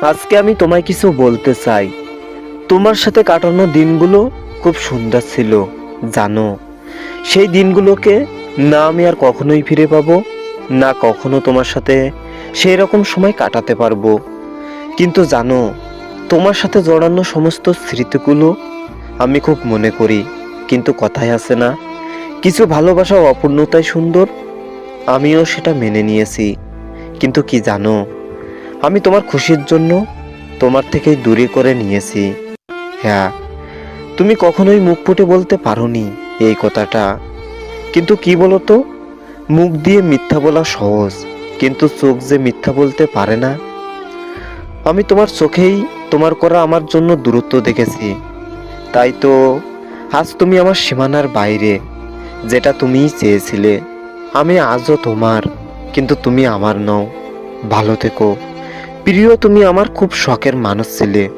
আজকে আমি তোমায় কিছু বলতে চাই। তোমার সাথে কাটানো দিনগুলো খুব সুন্দর ছিল, জানো। সেই দিনগুলোকে না আমি আর কখনোই ফিরে পাবো, না কখনো তোমার সাথে সেই রকম সময় কাটাতে পারবো। কিন্তু জানো, তোমার সাথে জড়ানো সমস্ত স্মৃতিগুলো আমি খুব মনে করি। কিন্তু কথায় আছে না, কিছু ভালোবাসা অপূর্ণতাই সুন্দর। আমিও সেটা মেনে নিয়েছি। কিন্তু কি জানো, আমি তোমার খুশির জন্য তোমার থেকেই দূরে করে নিয়েছি। হ্যাঁ, তুমি কখনোই মুখ ফুটে বলতে পারোনি এই কথাটা। কিন্তু কি বলো তো, মুখ দিয়ে মিথ্যা বলা সহজ, কিন্তু চোখ যে মিথ্যা বলতে পারে না। আমি তোমার চোখেই তোমার করা আমার জন্য দূরত্ব দেখেছি। তাই তো আজ তুমি আমার সীমানার বাইরে, যেটা তুমিই চেয়েছিলে। আমি আজও তোমার, কিন্তু তুমি আমার নও। ভালো থেকো প্রিয়, তুমি আমার খুব শখের মানুষ ছিলে।